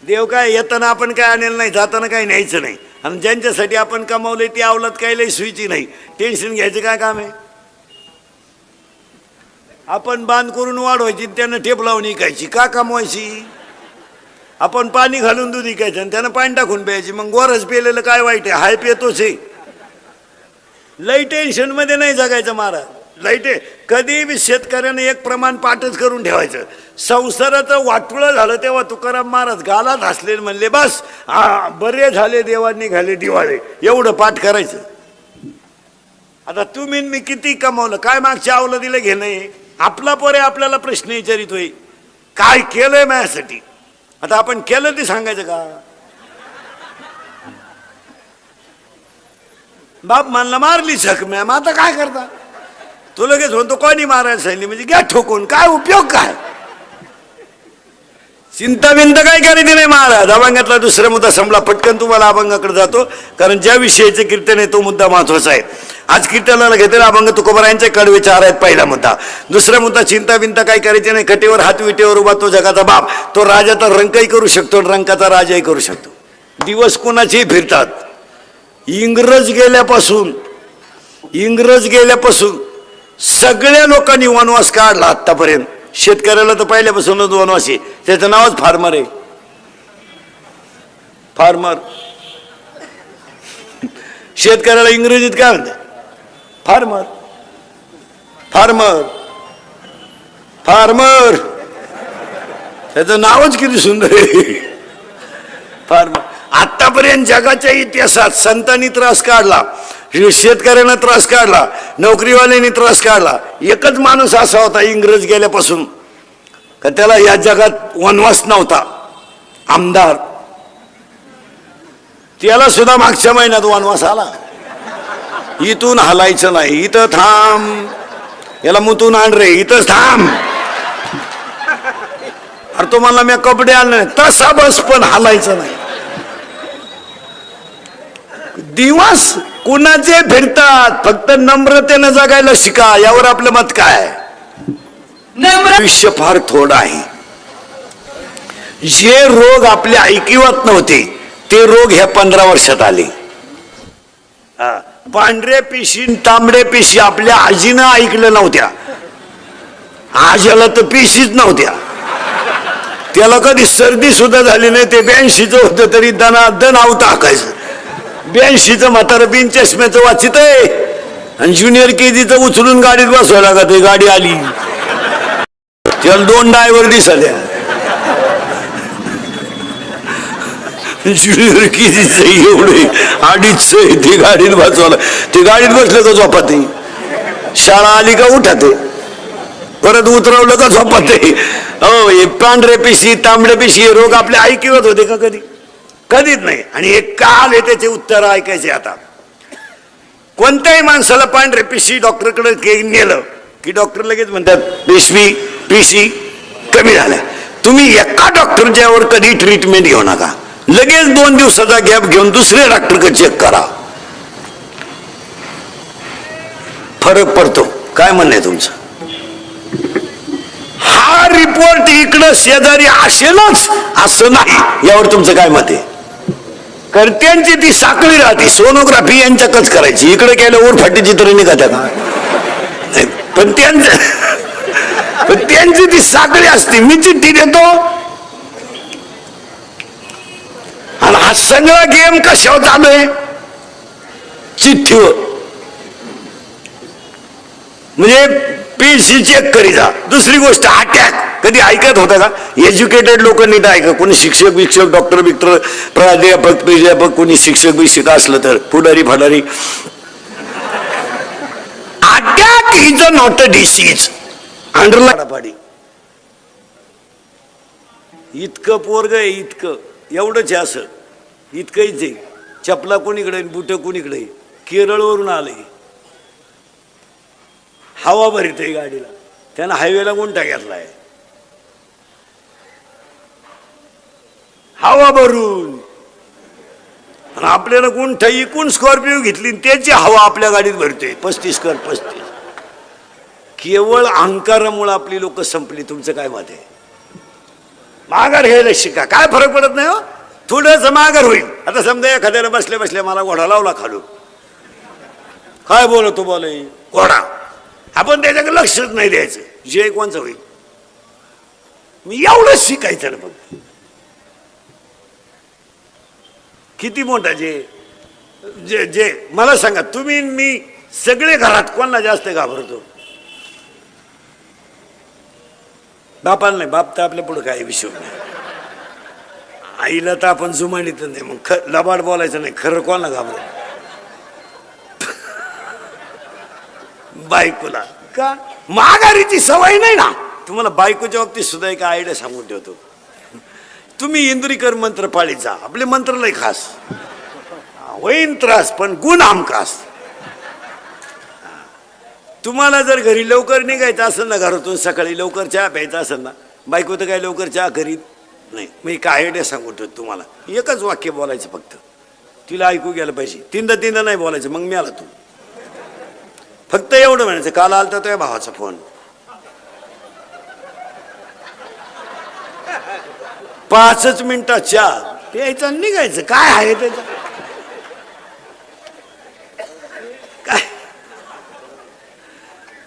देव काय येताना आपण काय आणेल नाही, जाताना काही न्यायचं नाही. आणि ज्यांच्यासाठी आपण कमावले ती अवलाद काही लई सुईची नाही. टेन्शन घ्यायचं काय काम आहे? आपण बांध करून वाढवायची, त्यानं टेप लावून विकायची, का कमवायची? आपण पाणी घालून दूध विकायचं आणि त्यानं पाणी टाकून प्यायची. मग गोरज पेलेलं काय वाईट आहे? हाय पेतोच आहे. लई टेन्शनमध्ये नाही जगायचं महाराज. लाईट कधी बी शेतकऱ्याने एक प्रमाण पाठच करून ठेवायचं. संसाराचं वाटुळं झालं तेव्हा तुकाराम महाराज गालात हसले, म्हणले बस बरे झाले देवांनी घाले दिवाळे, एवढं पाठ करायचं. आता तुम्ही मी किती कमावलं, काय मागच्या आवलं दिलं घेणं? आपला पोरे आपल्याला प्रश्न विचारितोय, काय केलंय माझ्यासाठी? आता आपण केलं ते सांगायचं का? बाप म्हणला मारली जखम्या, मग आता काय करता? तो लगेच म्हणतो कोणी मारायला सांगितली, म्हणजे घ्या ठोकून, काय उपयोग काय? चिंता बिंत काय करायची नाही महाराज. अभंगातला दुसरा मुद्दा संपला. पटकन तुम्हाला अभंगाकडे जातो, कारण ज्या विषयाचे कीर्तन आहे तो मुद्दा महत्वाचा आहे. आज कीर्तनाला घेतलेला अभंग तुकोबारायांचे कडवे चार आहेत. पहिला मुद्दा. दुसरा मुद्दा चिंता बिंता काय करायची नाही. कटेवर हात विटेवर उभा तो जगाचा बाप. तो राजाचा रंकही करू शकतो, रंकाचा राजाही करू शकतो. दिवस कोणाचेही फिरतात. इंग्रज गेल्यापासून सगळ्या लोकांनी वनवास काढला आतापर्यंत. शेतकऱ्याला तर पहिल्यापासूनच वनवास आहे, त्याचं नावच फार्मर आहे. फार्मर. शेतकऱ्याला इंग्रजीत काय म्हणते? फार्मर. फार्मर. फार्मर. त्याचं नावच किती सुंदर आहे, फार्मर. आतापर्यंत जगाच्या इतिहासात संतांनी त्रास काढला, शेतकऱ्यांना त्रास काढला, नोकरीवाल्यांनी त्रास काढला. एकच माणूस असा होता इंग्रज गेल्यापासून का त्याला या जगात वनवास नव्हता, आमदार. त्याला सुद्धा मागच्या महिन्यात वनवास आला. इथून हलायचं नाही, इथं थांब, याला मुतून आण रे, इथंच थांब. अरे तो मला मी कपडे आणले, तसा बस, पण हलायचं नाही. दिवस कुणाचे फिरतात, फक्त नम्रतेनं जगायला शिका. यावर आपलं मत काय? आयुष्य फार थोडं आहे. जे रोग आपल्या ऐकिवात नव्हते ते रोग ह्या 15 वर्षात आले. पांढऱ्या पिशी तांबड्या पिशी आपल्या आजीनं ऐकलं नव्हत्या. आज्याला तर पिशीच नव्हत्या, त्याला कधी सर्दी सुद्धा झाली नाही. ते 82चं होतं तरी दन आवता हाकायचं. 82चं म्हातारं बिन चष्म्याचं वाचित आहे आणि ज्युनियर केजीचं उचलून गाडीत बसवायला लागत. गाडी आली, त्याला 2 ड्रायव्हर दिसल्या. ज्युनियर केजीचं एवढे 2.5 ते गाडीत बसवायला. ते गाडीत बसलं का झोपात, शाळा आली का उठात, परत उतरवलं का झोपात. हो, हे पांढऱ्या पिशी तांबड्या पिशी हे रोग आपल्या ऐकिवत होते का कधी? कधीच नाही. आणि हे काल आहे त्याचे उत्तर ऐकायचे. आता कोणत्याही माणसाला पांढरे पिशी डॉक्टरकडे नेलं की डॉक्टर लगेच म्हणतात पिशी कमी झाल्या. तुम्ही एका डॉक्टरच्यावर कधी ट्रीटमेंट घेऊ नका. लगेच 2 दिवसाचा गॅप घेऊन दुसऱ्या डॉक्टरकडे चेक करा, फरक पडतो. काय म्हणणं आहे तुमचं? हा रिपोर्ट इकडं शेजारी असेलच असं नाही, यावर तुमचं काय मत आहे? कर्त्यांची ती साखळी राहते. सोनोग्राफी यांच्याकच करायची. इकडे गेल्या उरफाटी चित्र निघात्या का? पण त्यांची ती साखळी असते. मी चिठ्ठी देतो आणि हा सगळा गेम कशावर चालू आहे? चिठ्ठीवर. म्हणजे पीसी चेक करी जा. दुसरी गोष्ट, अटॅक कधी ऐकत होता का? एज्युकेटेड लोकांनी तर ऐका. कोणी शिक्षक डॉक्टर बिक्टर प्राध्यापक कोणी शिक्षक असलं तर पुढारी फडारी. Attack is a not a disease. अंडरलाडी इतकं पोरग आहे, इतकं एवढंच आहे, असं इतकंच आहे. चपला कोणीकडे, बुट कोणीकडे. केरळवरून आले, हवा भरीत आहे गाडीला. त्यानं हायवेला गुंठा घेतलाय, हवा भरून. आपल्याला गुंठा इकून स्कॉर्पिओ घेतली, त्याची हवा आपल्या गाडीत भरते. 35 कर 35. केवळ अहंकारामुळे आपली लोक संपली. तुमचं काय मत आहे? माघार घ्यायला शिका. काय फरक पडत नाही हो, थोडंसं माघार होईल. आता समजा एखाद्याला बसल्या बसल्या मला घोडा लावला खालून, काय बोलतो बोले घोडा, आपण त्याच्याकडे लक्षच नाही द्यायचं, जे कोणचं होईल. मी एवढंच शिकायचं ना फक्त. किती मोठा जे जे जे मला सांगा तुम्ही मी सगळे घरात कोणाला जास्त घाबरतो? बापाला नाही, बाप तर आपल्या पुढे काही विषय नाही. आईला तर आपण जुमानीत नाही, मग लबाड बोलायचं नाही. खरं कोणाला घाबरतो? बायकोला. का? माघारीची सवय नाही ना तुम्हाला. बायकोच्या बाबतीत सुद्धा एक आयडिया सांगून ठेवतो. तुम्ही इंद्रिकर मंत्र पाळीत जा. आपले मंत्र लय खास, होईन त्रास पण गुण हमखास. तुम्हाला जर घरी लवकर निघायचं असेल ना, घरातून सकाळी लवकर चहा प्यायचा असेल ना, बायको तर काय लवकर चहा करीत नाही. मी काय आयडिया सांगून ठेवतो तुम्हाला. एकच वाक्य बोलायचं फक्त, तिला ऐकू गेलं पाहिजे. तीनदा नाही बोलायचं. मग मी आला तू, फक्त एवढं म्हणायचं. काल आलता तो या भावाचा फोन, 5 मिनिटात चहा प्यायचा निघायचं. काय आहे त्याचं?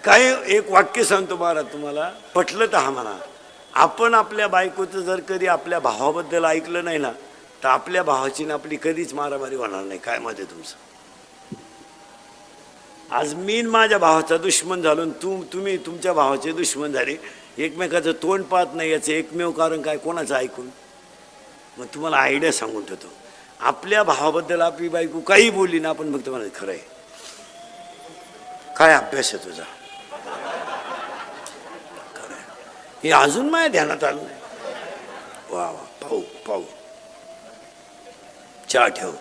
काय एक वाक्य सांगतो महाराज तुम्हाला, पटलं तर हा म्हणा. आपण आपल्या बायकोचं जर कधी आपल्या भावाबद्दल ऐकलं नाही ना, तर आपल्या भावाची ना आपली कधीच मारामारी होणार नाही. काय मत आहे तुमचं? आज मी माझ्या भावाचा दुश्मन झालो, तुम्ही तुमच्या भावाचे दुश्मन झाले, एकमेकाचं तोंड पाहत नाही. याचं एकमेव कारण काय? कोणाचं ऐकून? मग तुम्हाला आयडिया सांगून ठेवतो. आपल्या भावाबद्दल आपली बायको काही बोलली ना, आपण फक्त म्हणायचं खरं आहे. काय अभ्यास आहे तुझा? हे अजून माझ्या ध्यानात आलं नाही. वा वा, पाहू पाहू. चहा ठेव.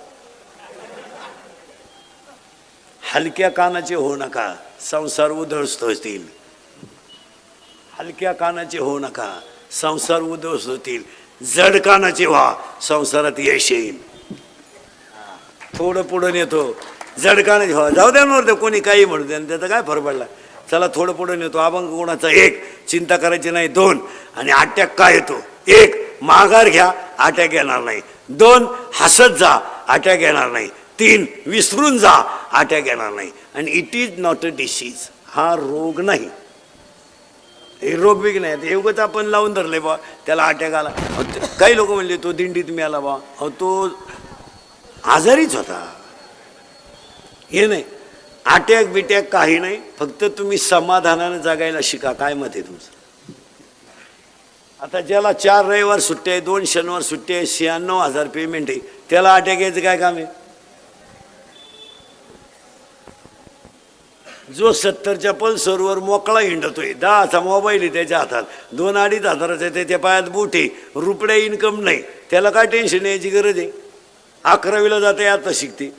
हलक्या कानाचे होऊ नका, संसार उद्ध्वस्त होतील. हलक्या कानाचे होऊ नका, संसार उद्ध्वस्त होतील. जड कानाचे व्हा, संसारात यश येईल. थोडं पुढं नेतो, जड कानाचे व्हा. जाऊ द्या नव्हतं कोणी काही म्हणू द्या, त्याचा काय फरक पडला. चला थोडं पुढं नेतो. अभंग गुणाचा 1, चिंता करायची नाही 2, आणि अटॅक काय येतो? 1, माघार घ्या, अटॅक येणार नाही. 2, हसत जा, अटॅक येणार नाही. 3, विसरून जा, अटॅक येणार नाही. आणि it is not a disease. हा रोग नाही, हे रोग बिग नाही. एवढंच आपण लावून धरले बा, त्याला अटॅक आला. काही लोक म्हणले तो दिंडीत मिळाला बा, तो आजारीच होता. हे नाही, अटॅक बिटॅक काही नाही. फक्त तुम्ही समाधानाने जगायला शिका. काय मत आहे तुमचं? आता ज्याला 4 रविवार सुट्टे आहे, 2 शनिवार सुट्टे आहे, 96,000 पेमेंट आहे, त्याला अटॅक यायचं काय काम आहे? जो 70च्या पल्सरवर मोकळा हिंडतोय, 10चा मोबाईल आहे त्याच्या हातात, 2-2.5 हजाराचा त्याच्या पायात बूट आहे, रुपया इन्कम नाही, त्याला काय टेन्शन यायची गरज आहे? 11वीला जाते, आता शिकते,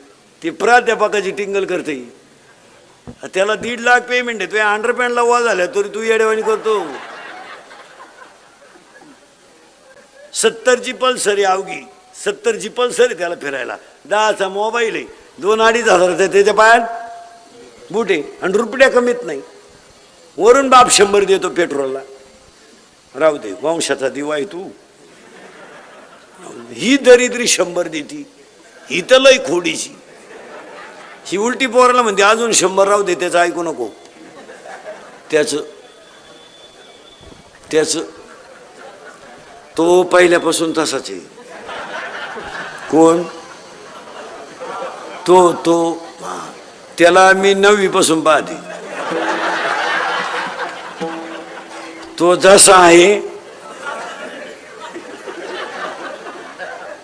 ती प्राध्यापकाची टिंगल करते. त्याला 1.5 लाख पेमेंट आहे, तुझ्या अंडरपॅन्टला वा झाल्या तरी तू येडेवाणी करतो. 70ची पल्सर आहे, अवघी 70ची पल्सर आहे त्याला फिरायला, 10चा मोबाईल आहे, 2-2.5 हजाराचा त्याच्या पायात बूट आहे, आणि रुपया कमीत नाही. वरून बाप 100 देतो पेट्रोलला. राहू दे, वंशाचा दिवा आहे तू. ही दरिद्री 100 देती, ही तर लय खोडीची. ही उलटी पोराला म्हणते अजून 100 राहू दे, त्याचं ऐकू नको. त्याच तो पहिल्यापासून तसाच आहे. कोण? तो त्याला मी 9वी पासून पाहते. तो जसा आहे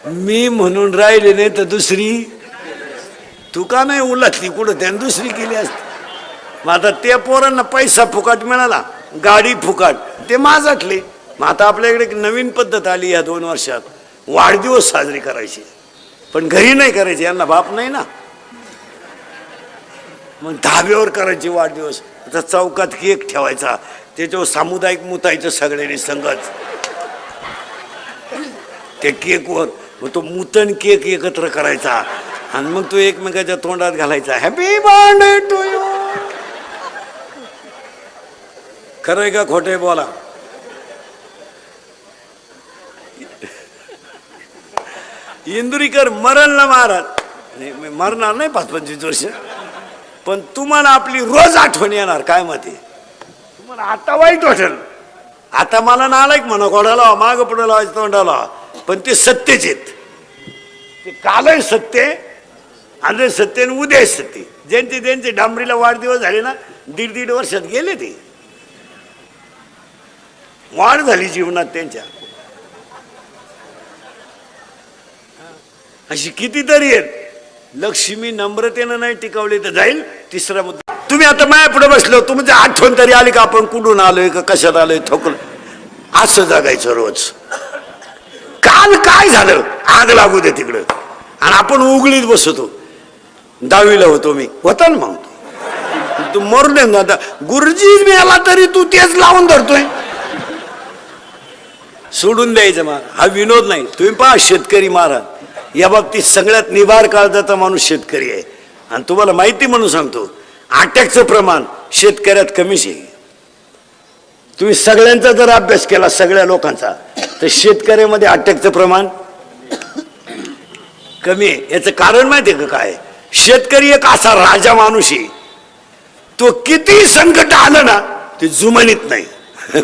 मी म्हणून राहिले नाही तर दुसरी तू का नाही उलटली कुठं, त्याने दुसरी केली असती. मग आता त्या पोरांना पैसा फुकाट मिळाला, गाडी फुकाट, ते माझाटले. मग आता आपल्याकडे एक नवीन पद्धत आली या 2 वर्षात, वाढदिवस साजरी करायची, पण घरी नाही करायची, यांना बाप नाही ना. मग धाब्यावर करायची वाढदिवस. आता चौकात केक ठेवायचा, त्याच्यावर सामुदायिक मुतायचं सगळ्यांनी संगत त्या केकवर. मग तो मुतन केक एकत्र करायचा आणि मग तो एकमेकाच्या तोंडात घालायचा, हॅपी बर्थडे टू यू. खरंय का खोटे बोला? इंदुरीकर मरण ना महाराज नाही, मी मरणार नाही 5-25 वर्ष, पण तुम्हाला आपली रोज आठवण येणार. काय माहिती तुम्हाला आता वाईट वाटेल. आता मला नालायक म्हणा, कोणाला माग पुढे लावायचं तोंडाला, पण ते सत्यच आहेत. ते कालही सत्य, आज सत्य आणि उद्या सत्य. ज्यांचे डांबरीला वाढदिवस झाले ना, 1.5 वर्षात गेले. ते वाढ झाली जीवनात त्यांच्या. अशी कितीतरी आहेत. लक्ष्मी नम्रतेनं नाही टिकवली तर जाईल. तिसरा मुद्दा, तुम्ही आता माया पुढे बसलो, तुमची आठवण तरी आली का आपण कुठून आलोय का कशात आलोय, थोकलं. असं जगायचं रोज. काल काय झालं आग लागू दे तिकडं, आणि आपण उघडीत बसतो. 10वीला होतो मी, होता ना मग तू मरू दे ना. आता गुरुजी मिळाला तरी तू तेच लावून धरतोय. सोडून द्यायचं मग, हा विनोद नाही. तुम्ही पहा शेतकरी महाराज, या बाबतीत सगळ्यात निभार काळजाचा माणूस शेतकरी आहे. आणि तुम्हाला माहिती म्हणून सांगतो, अटॅकचं प्रमाण शेतकऱ्यात कमीच आहे. तुम्ही सगळ्यांचा जर अभ्यास केला, सगळ्या लोकांचा, तर शेतकऱ्यामध्ये अटॅकचं प्रमाण कमी आहे. याचं कारण माहिती आहे का काय? शेतकरी एक असा राजा माणूस आहे, तो किती संकट आलं ना ते जुमानीत नाही.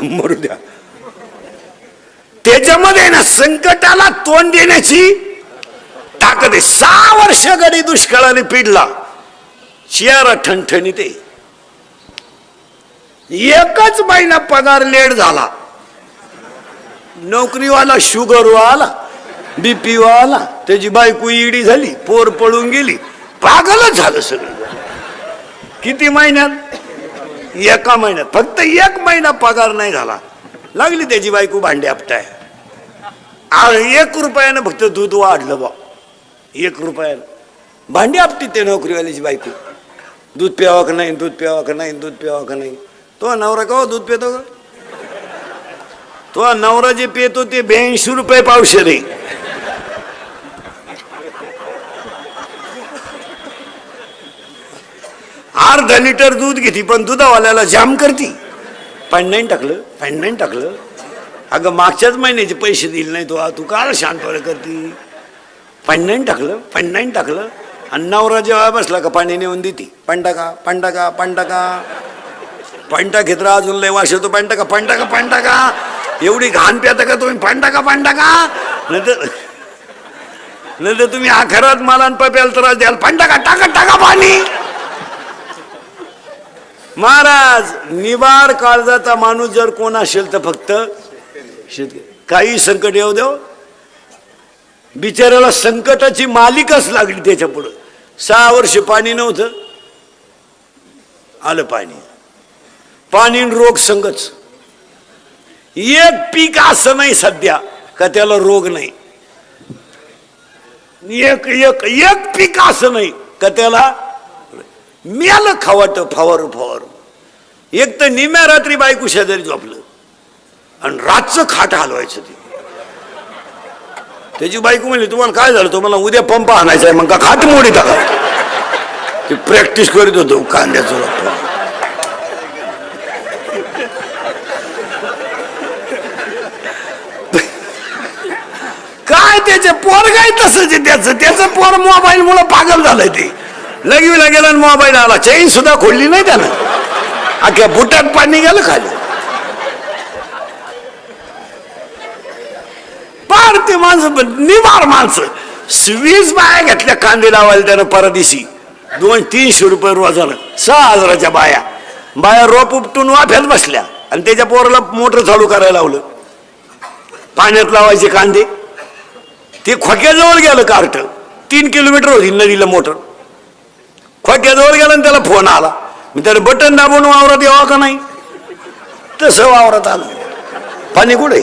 मरू द्या. त्याच्यामध्ये ना संकटाला तोंड देण्याची ताकद आहे. 6 वर्ष गडी दुष्काळाने पिडला, चेहरा ठणठणीत आहे. एकच महिना पगार लेट झाला. नोकरीवाला शुगरवाला, बीपी वाला, त्याची बायको ईडी झाली, पोर पळून गेली, पागलच झालं सगळं. किती महिन्यात? एका महिन्यात. फक्त 1 महिना पगार नाही झाला, लागली त्याची बायको भांडे आपटाय. 1 रुपयानं फक्त दूध वाढलं बा. 1 रुपयानं भांडी आपटी ते नोकरीवाल्याची बायको. दूध प्यावा का नाही, दूध प्यावा का नाही, दूध प्यावा का नाही. तो नवरा का दूध पितो का? तो नवरा जे पितो ते 82 रुपये पावशेर आहे. अर्धा लिटर दूध घेती, पण दुधावाल्याला जाम करती. पाणी टाकलं. अगं मागच्याच महिन्याचे पैसे दिले नाही तू काल शांतपणे करती. पाणी टाकलं. आणि नवरा जेव्हा बसला का पाणी नेऊन देती. पाणी टाका. पाणी घेत राहा, अजून लय वाश येतो. पाणी टाका. एवढी घाण प्याता का तुम्ही? पाणी टाका. नंतर तुम्ही आखरात मला प्यायला त्रास द्याल. पाणी टाका पाणी. महाराज, निबार काळजाचा माणूस जर कोण असेल तर फक्त शेतकरी. काही संकट येऊ देव, बिचाराला संकटाची मालिकाच लागली. त्याच्या पुढं 6 वर्ष पाणी नव्हतं, आलं पाणी रोग संगच. एक पीक असं नाही सध्या का त्याला रोग नाही. एक पीक असं नाही का त्याला मिळालं खावाट फवारू. एक तर निम्या रात्री बायको शेजारी झोपलं आणि रातचं खाट हलवायचं. त्याची बायको म्हणली, तुम्हाला काय झालं? तो मला उद्या पंप आणायचा आहे. मग का खाट मोडी टाका. ते प्रॅक्टिस करीत होतो कांद्याचं. काय त्याचे पोर काय तसंच आहे. त्याचं पोर मोबाईल मुळे पागल झालंय. ते लगवीला गेला आणि मोबाईल आला. चैन सुद्धा खोलली नाही त्यानं. अख्या बुटात पाणी गेलं खाली. पार ते माणसं निवार माणसं. 20 बाया घेतल्या कांदे लावायला त्यानं परदेशी. 200-300 रुपये रोजानं. 6,000च्या बाया रोप उपटून वाफ्यात बसल्या आणि त्याच्या पोराला मोटर चालू करायला लावलं. पाण्यात लावायचे कांदे. ते खोक्याजवळ गेलं कार्ट. 3 किलोमीटर होती नदीला मोटर. खोक्याजवळ गेला आणि त्याला फोन आला. मी त्याला बटन दाबून वावरात यावा का नाही, तसं वावरात आलं. पाणी कुठे?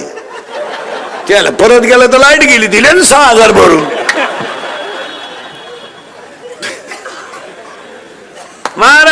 त्याला परत गेलं तर लाईट गेली. दिले ना 6,000 भरून. महाराज